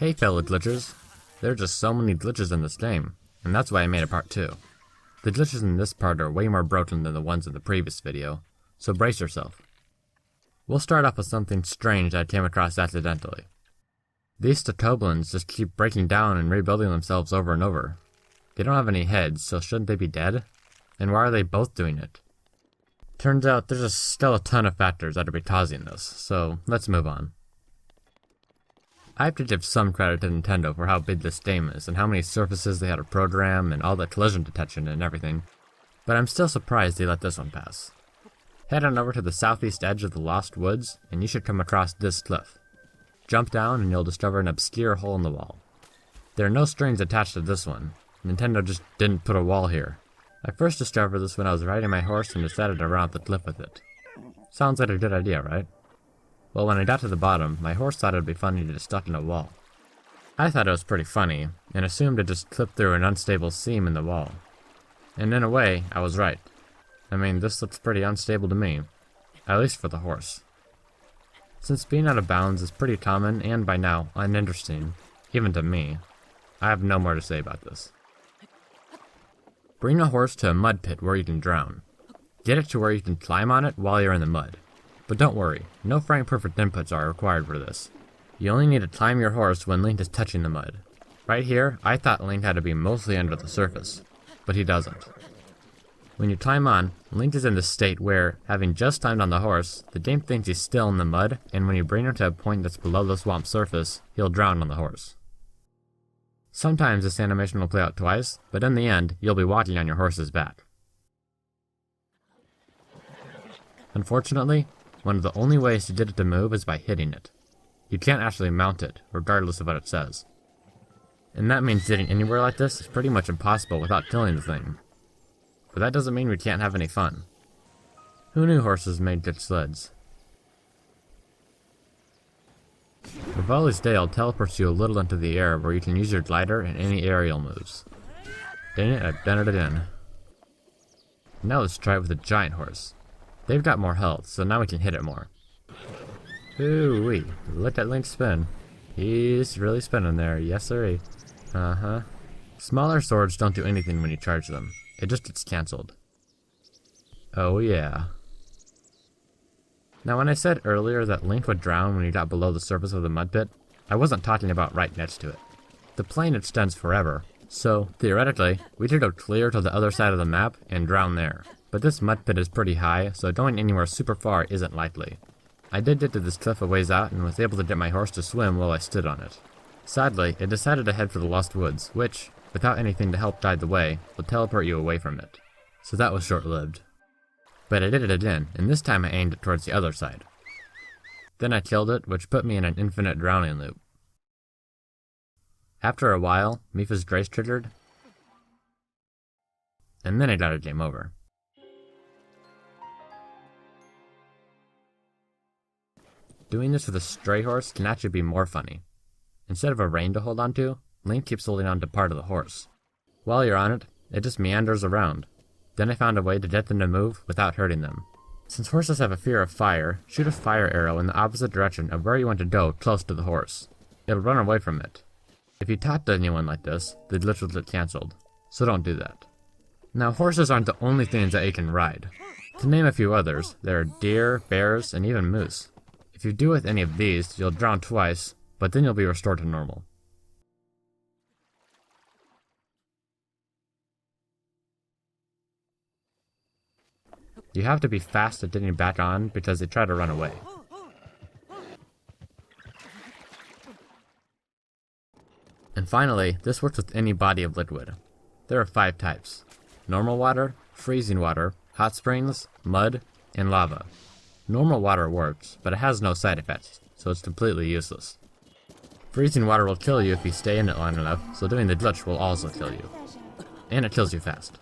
Hey fellow glitchers, there are just so many glitches in this game, and that's why I made a part 2. The glitches in this part are way more broken than the ones in the previous video, so brace yourself. We'll start off with something strange I came across accidentally. These Statoblins just keep breaking down and rebuilding themselves over and over. They don't have any heads, so shouldn't they be dead? And why are they both doing it? Turns out there's still a ton of factors that are causing this, so let's move on. I have to give some credit to Nintendo for how big this game is and how many surfaces they had to program and all the collision detection and everything, but I'm still surprised they let this one pass. Head on over to the southeast edge of the Lost Woods and you should come across this cliff. Jump down and you'll discover an obscure hole in the wall. There are no strings attached to this one. Nintendo just didn't put a wall here. I first discovered this when I was riding my horse and decided to run up the cliff with it. Sounds like a good idea, right? Well, when I got to the bottom, my horse thought it would be funny to get stuck in a wall. I thought it was pretty funny, and assumed it just clipped through an unstable seam in the wall. And in a way, I was right. I mean, this looks pretty unstable to me. At least for the horse. Since being out of bounds is pretty common and by now uninteresting, even to me, I have no more to say about this. Bring a horse to a mud pit where you can drown. Get it to where you can climb on it while you're in the mud. But don't worry, no frame perfect inputs are required for this. You only need to time your horse when Link is touching the mud. Right here, I thought Link had to be mostly under the surface, but he doesn't. When you climb on, Link is in the state where, having just timed on the horse, the game thinks he's still in the mud, and when you bring him to a point that's below the swamp surface, he'll drown on the horse. Sometimes this animation will play out twice, but in the end, you'll be walking on your horse's back. Unfortunately, one of the only ways to get it to move is by hitting it. You can't actually mount it, regardless of what it says. And that means getting anywhere like this is pretty much impossible without killing the thing. But that doesn't mean we can't have any fun. Who knew horses made good sleds? Rivali's Dale teleports you a little into the air where you can use your glider and any aerial moves. Dang it, I've done it again. Now let's try it with a giant horse. They've got more health, so now we can hit it more. Ooh-wee, look at Link spin. He's really spinning there, yes sirree. Uh-huh. Smaller swords don't do anything when you charge them. It just gets cancelled. Oh yeah. Now when I said earlier that Link would drown when he got below the surface of the mud pit, I wasn't talking about right next to it. The plane extends forever, so theoretically, we could go clear to the other side of the map and drown there. But this mud pit is pretty high, so going anywhere super far isn't likely. I did get to this cliff a ways out and was able to get my horse to swim while I stood on it. Sadly, it decided to head for the Lost Woods, which, without anything to help guide the way, will teleport you away from it. So that was short-lived. But I did it again, and this time I aimed it towards the other side. Then I killed it, which put me in an infinite drowning loop. After a while, Mipha's grace triggered, and then I got a game over. Doing this with a stray horse can actually be more funny. Instead of a rein to hold onto, Link keeps holding on to part of the horse. While you're on it, it just meanders around. Then I found a way to get them to move without hurting them. Since horses have a fear of fire, shoot a fire arrow in the opposite direction of where you want to go close to the horse. It'll run away from it. If you talk to anyone like this, the glitch will get cancelled, so don't do that. Now horses aren't the only things that you can ride. To name a few others, there are deer, bears, and even moose. If you do with any of these, you'll drown twice, but then you'll be restored to normal. You have to be fast at getting back on because they try to run away. And finally, this works with any body of liquid. There are 5 types: normal water, freezing water, hot springs, mud, and lava. Normal water works, but it has no side effects, so it's completely useless. Freezing water will kill you if you stay in it long enough, so doing the glitch will also kill you. And it kills you fast.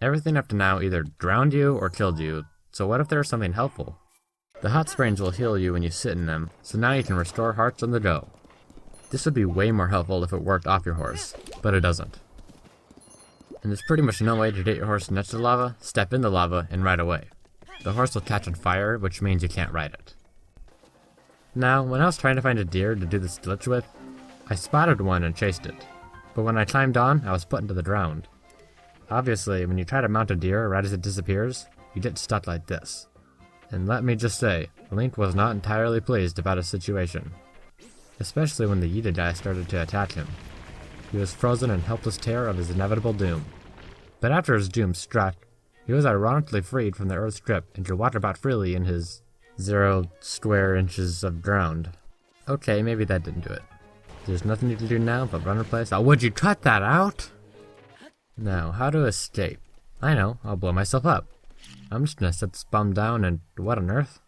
Everything up to now either drowned you or killed you, so what if there was something helpful? The hot springs will heal you when you sit in them, so now you can restore hearts on the go. This would be way more helpful if it worked off your horse, but it doesn't. And there's pretty much no way to get your horse next to lava, step in the lava, and ride away. The horse will catch on fire, which means you can't ride it. Now, when I was trying to find a deer to do this glitch with, I spotted one and chased it. But when I climbed on, I was put into the ground. Obviously, when you try to mount a deer right as it disappears, you get stuck like this. And let me just say, Link was not entirely pleased about his situation. Especially when the Yida guy started to attack him. He was frozen in helpless terror of his inevitable doom. But after his doom struck, he was ironically freed from the Earth's grip and could walk about freely in his 0 square inches of ground. Okay, maybe that didn't do it. There's nothing you can do now but run in place. Oh, would you cut that out? Now, how to escape? I know, I'll blow myself up. I'm just gonna set this bum down and what on earth?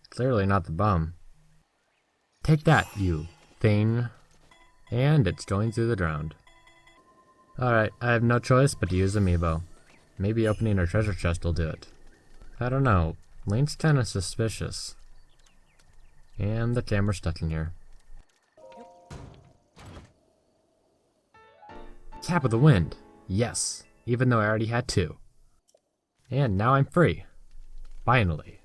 Clearly not the bum. Take that, you thing. And it's going through the ground. Alright, I have no choice but to use Amiibo. Maybe opening our treasure chest will do it. I don't know, Link's kinda suspicious. And the camera's stuck in here. Tap of the wind! Yes, even though I already had 2. And now I'm free. Finally.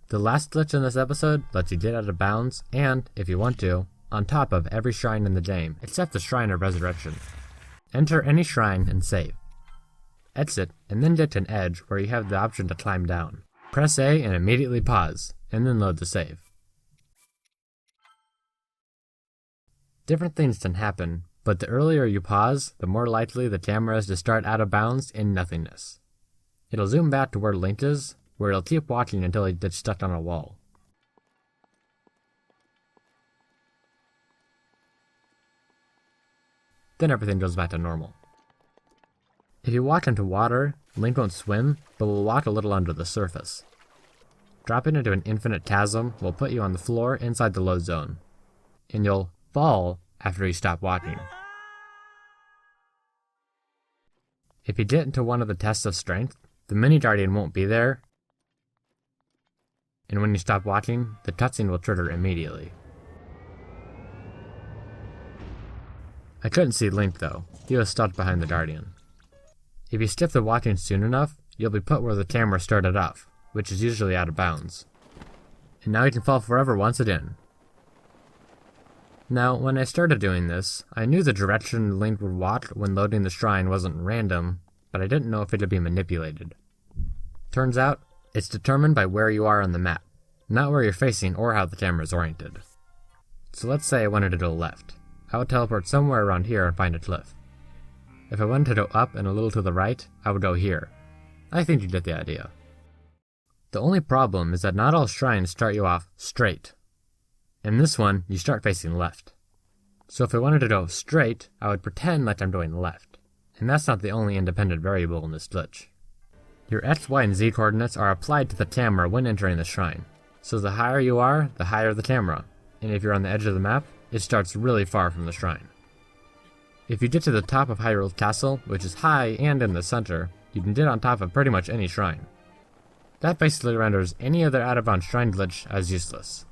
The last glitch in this episode lets you get out of bounds and, if you want to, on top of every shrine in the game, except the Shrine of Resurrection. Enter any shrine and save. Exit, and then get to an edge where you have the option to climb down. Press A and immediately pause, and then load the save. Different things can happen, but the earlier you pause, the more likely the camera is to start out of bounds in nothingness. It'll zoom back to where Link is, where it'll keep watching until he gets stuck on a wall. Then everything goes back to normal. If you walk into water, Link won't swim, but will walk a little under the surface. Dropping into an infinite chasm will put you on the floor inside the load zone, and you'll fall after you stop walking. If you get into one of the tests of strength, the mini guardian won't be there, and when you stop walking, the cutscene will trigger immediately. I couldn't see Link though, he was stuck behind the guardian. If you skip the walking soon enough, you'll be put where the camera started off, which is usually out of bounds. And now you can fall forever once again. Now, when I started doing this, I knew the direction Link would walk when loading the shrine wasn't random, but I didn't know if it could be manipulated. Turns out, it's determined by where you are on the map, not where you're facing or how the camera is oriented. So let's say I wanted to go left. I would teleport somewhere around here and find a cliff. If I wanted to go up and a little to the right, I would go here. I think you get the idea. The only problem is that not all shrines start you off straight. In this one, you start facing left. So if I wanted to go straight, I would pretend like I'm going left. And that's not the only independent variable in this glitch. Your X, Y, and Z coordinates are applied to the camera when entering the shrine. So the higher you are, the higher the camera. And if you're on the edge of the map, it starts really far from the shrine. If you get to the top of Hyrule's castle, which is high and in the center, you can get on top of pretty much any shrine. That basically renders any other out-of-bounds shrine glitch as useless.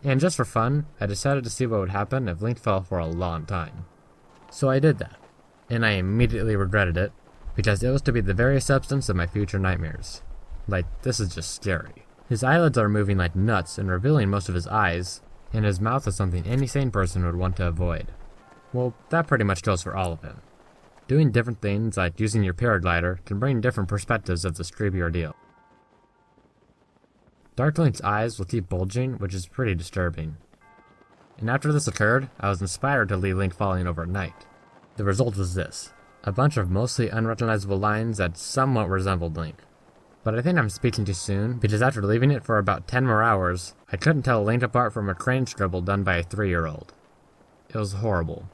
And just for fun, I decided to see what would happen if Link fell for a long time. So I did that, and I immediately regretted it, because it was to be the very substance of my future nightmares. Like, this is just scary. His eyelids are moving like nuts and revealing most of his eyes, and his mouth is something any sane person would want to avoid. Well, that pretty much goes for all of him. Doing different things, like using your paraglider, can bring different perspectives of this creepy ordeal. Dark Link's eyes will keep bulging, which is pretty disturbing. And after this occurred, I was inspired to leave Link falling over at night. The result was this: a bunch of mostly unrecognizable lines that somewhat resembled Link. But I think I'm speaking too soon, because after leaving it for about 10 more hours, I couldn't tell Link apart from a crane scribble done by a 3-year-old. It was horrible.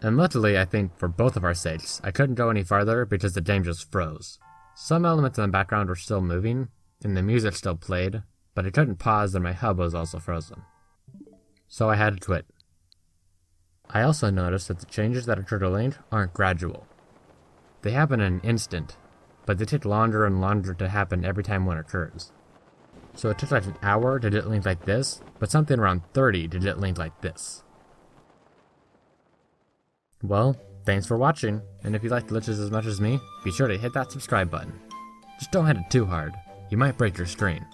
And luckily, I think, for both of our sakes, I couldn't go any farther because the game just froze. Some elements in the background were still moving, and the music still played, but I couldn't pause and my hub was also frozen. So I had to quit. I also noticed that the changes that occur to Link aren't gradual. They happen in an instant, but they take longer and longer to happen every time one occurs. So it took like an hour to get link like this, but something around 30 to get link like this. Well, thanks for watching, and if you like glitches as much as me, be sure to hit that subscribe button. Just don't hit it too hard, you might break your screen.